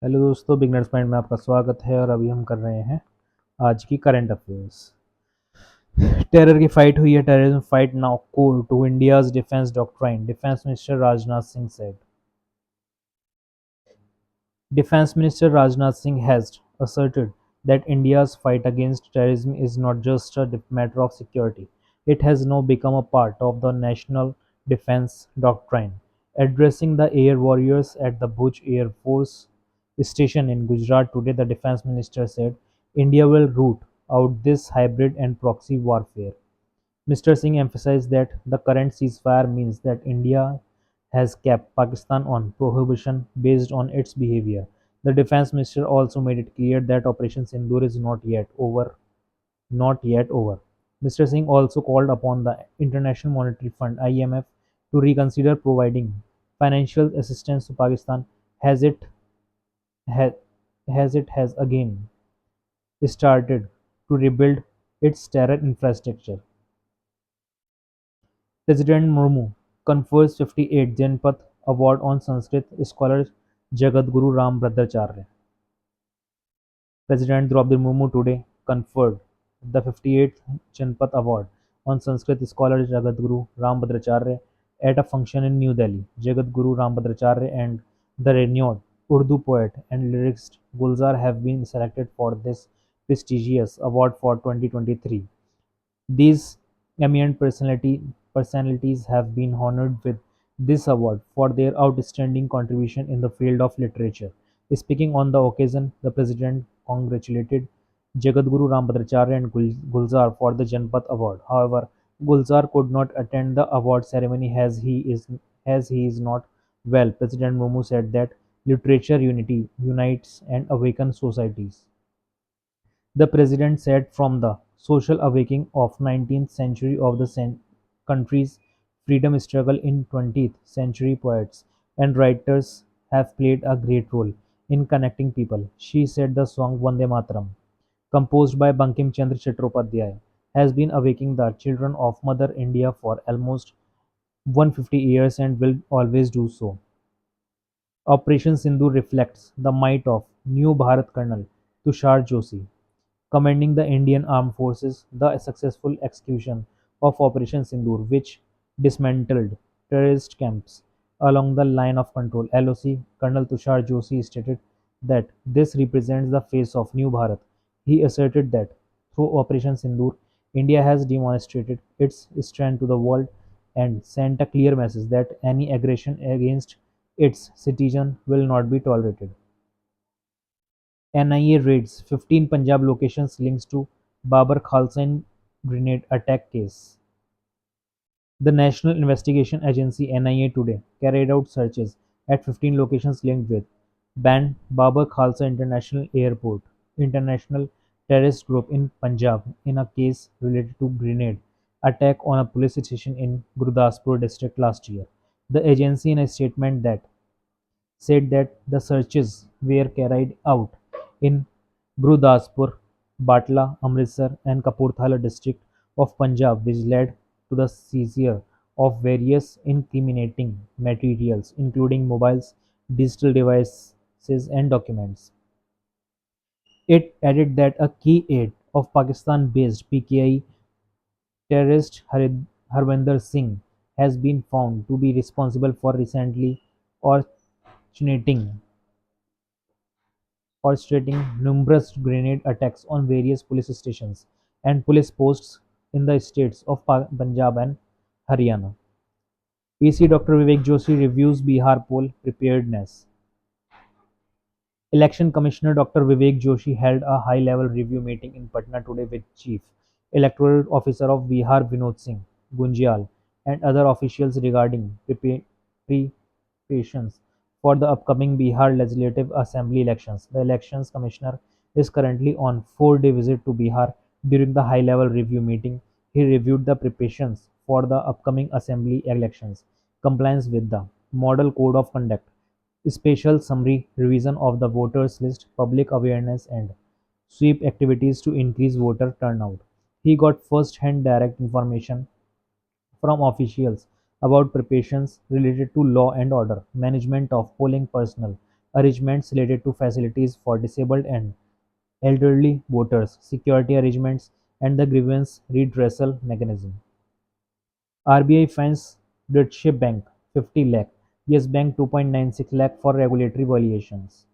Hello दोस्तों, beginners mind में आपका स्वागत है। और अभी हम कर रहे हैं आज की करंट अफेयर्स। टेरर की फाइट हुई है। Terrorism fight now core to India's defence doctrine, defence minister Rajnath Singh said. Defense Minister Rajnath Singh has asserted that India's fight against terrorism is not just a matter of security, it has now become a part of the national defense doctrine. Addressing the air warriors at the Bhuj Air Force Station in Gujarat today, the Defense Minister said India will root out this hybrid and proxy warfare. Mr. Singh emphasized that the current ceasefire means that India has kept Pakistan on prohibition based on its behavior. The defense minister also made it clear that Operation Sindoor is not yet over. Not yet over. Mr. Singh also called upon the International Monetary Fund (IMF) to reconsider providing financial assistance to Pakistan as ha- it has again started to rebuild its terror infrastructure. President Murmu confers 58th Janpath Award on Sanskrit scholar Jagadguru Ram Bhadracharya. President Draupadi Murmu today conferred the 58th Janpath Award on Sanskrit scholar Jagadguru Ram Bhadracharya at a function in New Delhi. Jagadguru Ram Bhadracharya and the renowned Urdu poet and lyricist Gulzar have been selected for this prestigious award for 2023. These eminent personalities have been honored with this award for their outstanding contribution in the field of literature. Speaking on the occasion, the President congratulated Jagadguru Rambhadracharya and Gulzar for the Janpath Award. However, Gulzar could not attend the award ceremony as he is not well. President Mumu said that literature unites and awakens societies. The president said from the social awakening of 19th century of the country's freedom struggle in 20th century poets and writers have played a great role in connecting people. She said the song Vande Mataram, composed by Bankim Chandra Chattopadhyay, has been awakening the children of Mother India for almost 150 years and will always do so. Operation Sindhu reflects the might of new Bharat Colonel Tushar Joshi, commanding the Indian Armed Forces. The successful execution of Operation Sindoor, which dismantled terrorist camps along the line of control (LOC), Colonel Tushar Joshi stated that this represents the face of New Bharat. He asserted that through Operation Sindoor, India has demonstrated its strength to the world and sent a clear message that any aggression against its citizens will not be tolerated. NIA raids 15 Punjab locations linked to Babar Khalsa grenade attack case. The National Investigation Agency (NIA) today carried out searches at 15 locations linked with banned Babar Khalsa International Terrorist Group in Punjab in a case related to grenade attack on a police station in Gurdaspur district last year. The agency, in a statement, said that the searches were carried out in Gurdaspur, Batla, Amritsar, and Kapurthala district of Punjab, which led to the seizure of various incriminating materials, including mobiles, digital devices, and documents. It added that a key aide of Pakistan-based PKI terrorist Harvinder Singh has been found to be responsible for recently orchestrating orchestrating numerous grenade attacks on various police stations and police posts in the states of Punjab and Haryana. EC Dr. Vivek Joshi reviews Bihar poll preparedness. Election Commissioner Dr. Vivek Joshi held a high-level review meeting in Patna today with Chief Electoral Officer of Bihar Vinod Singh Gunjal and other officials regarding preparations for the upcoming Bihar Legislative Assembly elections. The Elections Commissioner is currently on four-day visit to Bihar. During the high-level review meeting, he reviewed the preparations for the upcoming assembly elections, compliance with the Model Code of Conduct, special summary revision of the voters list, public awareness and sweep activities to increase voter turnout. He got first-hand direct information from officials about preparations related to law and order, management of polling personnel, arrangements related to facilities for disabled and elderly voters, security arrangements, and the grievance redressal mechanism. RBI fines Deutsche Bank 50 lakh, Yes Bank 2.96 lakh for regulatory violations.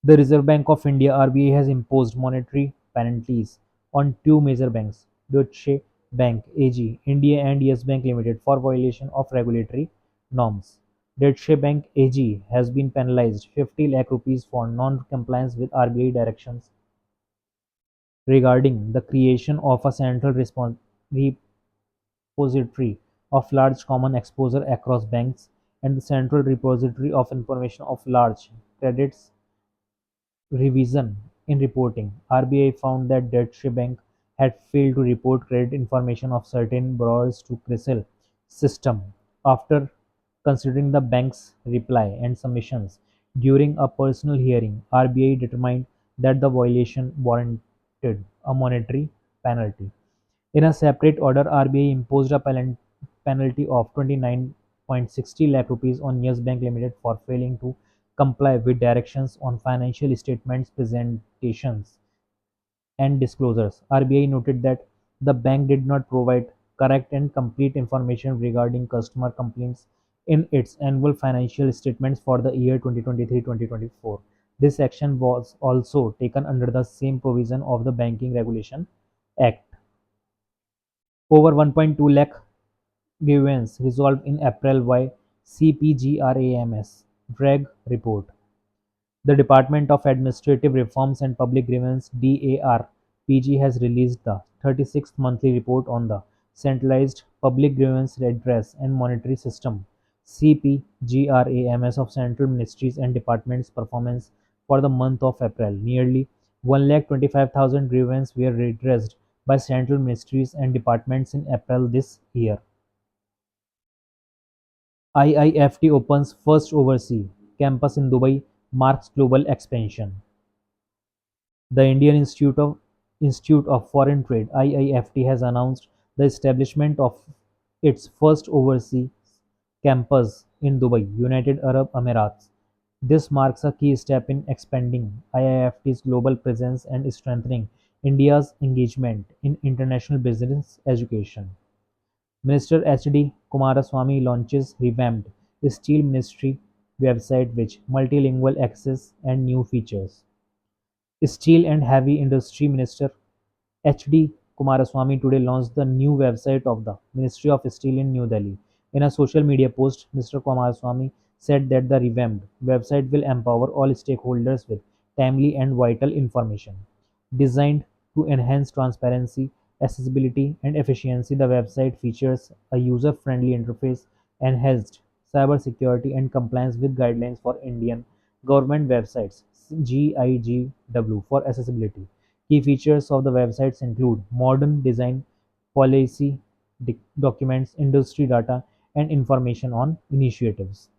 The Reserve Bank of India (RBI) has imposed monetary penalties on two major banks, Deutsche Bank AG India and Yes Bank Limited, for violation of regulatory norms. Deutsche Bank AG has been penalized 50 lakh rupees for non-compliance with RBI directions regarding the creation of a central repository of large common exposure across banks and the central repository of information of large credits revision in reporting. RBI found that Deutsche Bank had failed to report credit information of certain borrowers to CRISIL system. After considering the bank's reply and submissions during a personal hearing, RBI determined that the violation warranted a monetary penalty. In a separate order, RBI imposed a penalty of 29.60 lakh rupees on Yes Bank Limited for failing to comply with directions on financial statements presentations and disclosures. RBI noted that the bank did not provide correct and complete information regarding customer complaints in its annual financial statements for the year 2023-2024. This action was also taken under the same provision of the Banking Regulation Act. Over 1.2 lakh grievances resolved in April by CPGRAMS Drag report. The Department of Administrative Reforms and Public Grievance (DARPG) has released the 36th monthly report on the Centralized Public Grievance Redress and Monitoring System (CPGRAMS) of Central Ministries and Departments' performance for the month of April. Nearly 1,25,000 grievances were redressed by central ministries and departments in April this year. IIFT opens first overseas campus in Dubai, marks global expansion. The Indian Institute of Foreign Trade (IIFT) has announced the establishment of its first overseas campus in Dubai, United Arab Emirates. This marks a key step in expanding IIFT's global presence and strengthening India's engagement in international business education. Minister H.D. Kumaraswamy launches revamped Steel Ministry website with multilingual access and new features. Steel and Heavy Industry Minister H.D. Kumaraswamy today launched the new website of the Ministry of Steel in New Delhi. In a social media post, Mr. Kumaraswamy said that the revamped website will empower all stakeholders with timely and vital information. Designed to enhance transparency, accessibility, and efficiency, the website features a user-friendly interface, enhanced cybersecurity, and compliance with guidelines for Indian government websites (GIGW) for accessibility. Key features of the websites include modern design, policy documents, industry data, and information on initiatives.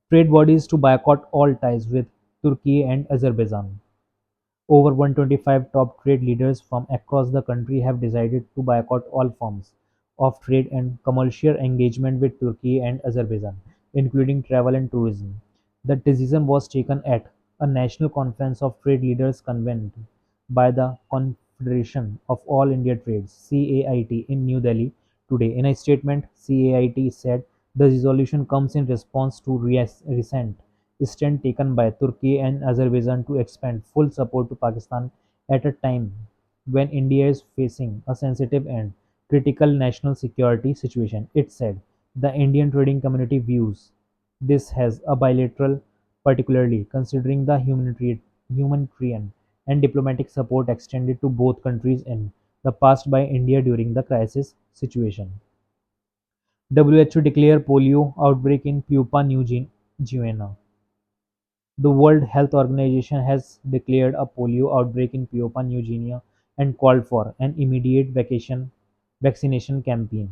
Trade bodies to boycott all ties with Turkey and Azerbaijan. Over 125 top trade leaders from across the country have decided to boycott all forms of trade and commercial engagement with Turkey and Azerbaijan, including travel and tourism. The decision was taken at a national conference of trade leaders convened by the Confederation of All India Trades (CAIT) in New Delhi today. In a statement, CAIT said the resolution comes in response to recent stand taken by Turkey and Azerbaijan to expand full support to Pakistan at a time when India is facing a sensitive and critical national security situation. It said the Indian trading community views this as a bilateral, particularly considering the humanitarian and diplomatic support extended to both countries in the past by India during the crisis situation. WHO declared polio outbreak in Papua New Guinea. The World Health Organization has declared a polio outbreak in Papua New Guinea and called for an immediate vaccination campaign.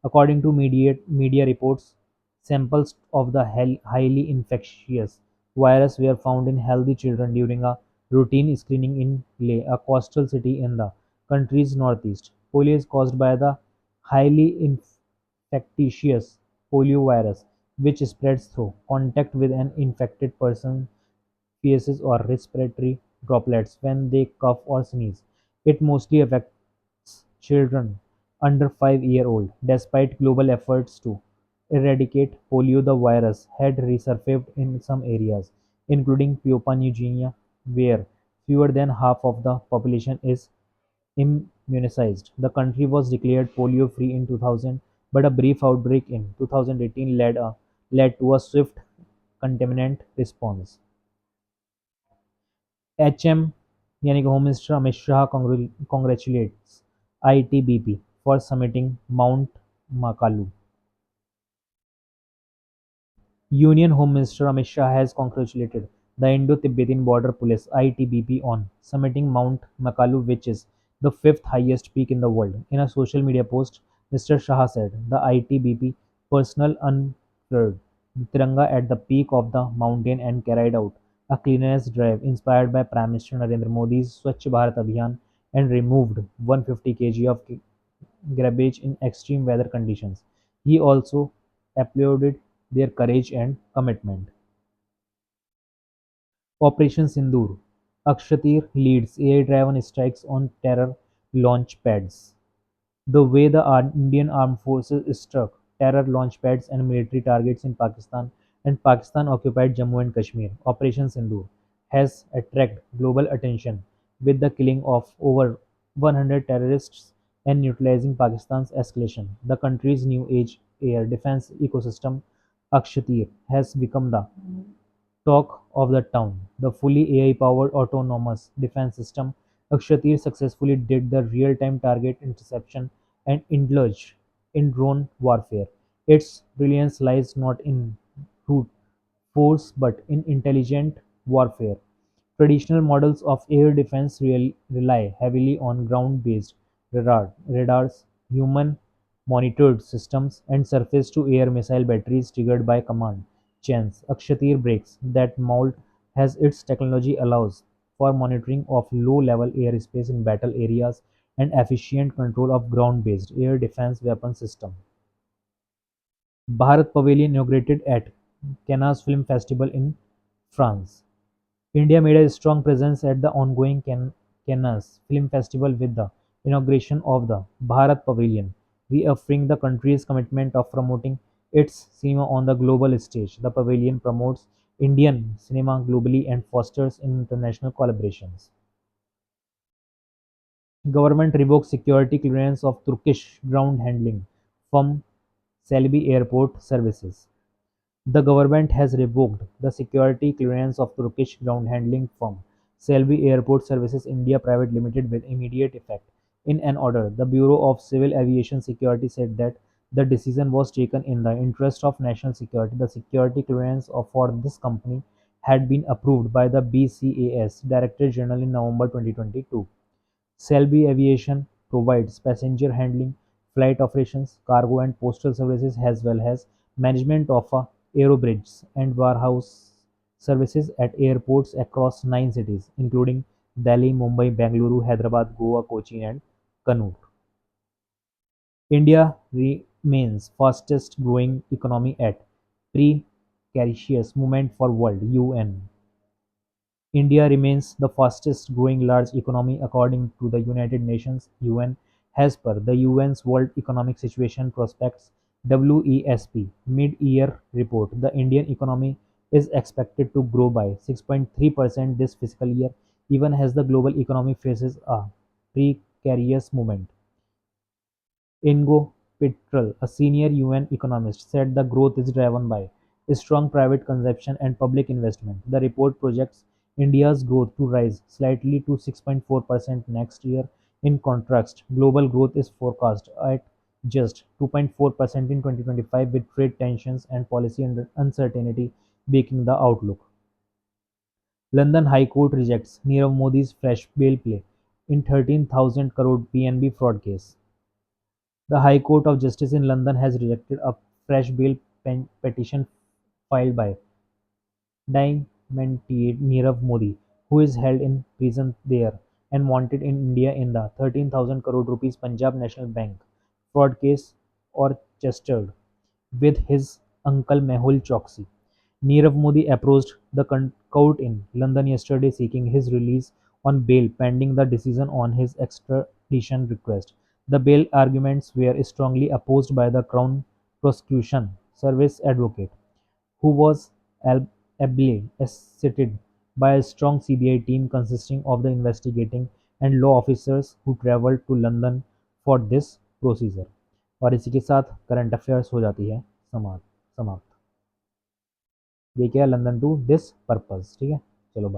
According to media reports, samples of the highly infectious virus were found in healthy children during a routine screening in Leh, a coastal city in the country's northeast. Polio is caused by the highly infectious polio virus. which spreads through contact with an infected person, feces, or respiratory droplets when they cough or sneeze. It mostly affects children under 5-year-old. Despite global efforts to eradicate polio, the virus had resurfaced in some areas, including Papua New Guinea, where fewer than half of the population is immunized. The country was declared polio-free in 2000, but a brief outbreak in 2018 led to a swift containment response. HM यानी कि home minister Amit Shah congratulates ITBP for summiting Mount Makalu. Union Home Minister Amit Shah has congratulated the Indo-Tibetan Border Police (ITBP) on summiting Mount Makalu, which is the fifth highest peak in the world. In a social media post, Mr. Shah said the ITBP personnel unfurled the Tiranga at the peak of the mountain and carried out a cleanliness drive inspired by Prime Minister Narendra Modi's Swachh Bharat Abhiyan and removed 150 kg of garbage in extreme weather conditions. He also applauded their courage and commitment. Operation Sindoor: Akshatir leads air-driven strikes on terror launch pads. The way the Indian Armed Forces struck terror launch pads and military targets in Pakistan and Pakistan-occupied Jammu and Kashmir, Operation Sindoor, has attracted global attention with the killing of over 100 terrorists and neutralizing Pakistan's escalation. The country's new age air defense ecosystem, Akshatir, has become the talk of the town. The fully AI-powered autonomous defense system, Akshatir successfully did the real-time target interception and indulged in drone warfare. Its brilliance lies not in brute force but in intelligent warfare. Traditional models of air defense rely heavily on ground-based radars, human-monitored systems, and surface-to-air missile batteries triggered by command chains. Akshatir breaks that mold as its technology allows for monitoring of low-level airspace in battle areas and efficient control of ground-based air defense weapon system. Bharat Pavilion inaugurated at Cannes Film Festival in France. India made a strong presence at the ongoing Cannes Film Festival with the inauguration of the Bharat Pavilion, reaffirming the country's commitment of promoting its cinema on the global stage. The pavilion promotes Indian cinema globally and fosters international collaborations. Government revoked security clearance of Turkish ground handling from Selby Airport services. The government has revoked the security clearance of Turkish ground handling firm Selby Airport Services India Private Limited with immediate effect. In an order, the Bureau of Civil Aviation Security said that the decision was taken in the interest of national security. The security clearance for this company had been approved by the BCAS Director General in November 2022. Selby Aviation provides passenger handling, flight operations, cargo and postal services as well as management of aerobridges and warehouse services at airports across 9 cities, including Delhi, Mumbai, Bengaluru, Hyderabad, Goa, Kochi and Kannur. India remains fastest growing economy at precarious movement for world UN. India remains the fastest growing large economy according to the United Nations (UN) as per the UN's World Economic Situation Prospects (WESP) mid-year report. The Indian economy is expected to grow by 6.3% this fiscal year, even as the global economy faces a precarious moment. Ingo Petrel, a senior UN economist, said the growth is driven by strong private consumption and public investment. The report projects India's growth to rise slightly to 6.4% next year. In contrast, global growth is forecast at just 2.4% in 2025, with trade tensions and policy uncertainty baking the outlook. London High Court rejects Nirav Modi's fresh bail plea in 13,000 crore PNB fraud case. The High Court of Justice in London has rejected a fresh bail petition filed by Diamante Nirav Modi, who is held in prison there and wanted in India in the 13,000 crore rupees Punjab National Bank fraud case orchestrated with his Uncle Mehul Choksi. Nirav Modi approached the court in London yesterday seeking his release on bail pending the decision on his extradition request. The bail arguments were strongly opposed by the Crown Prosecution Service advocate, who was ably assisted by a strong CBI team consisting of the investigating and law officers who traveled to London for this procedure. और इसी के साथ current affairs हो जाती है समाप्त समाप्त। ये क्या है, लंदन टू दिस पर्पस, ठीक है।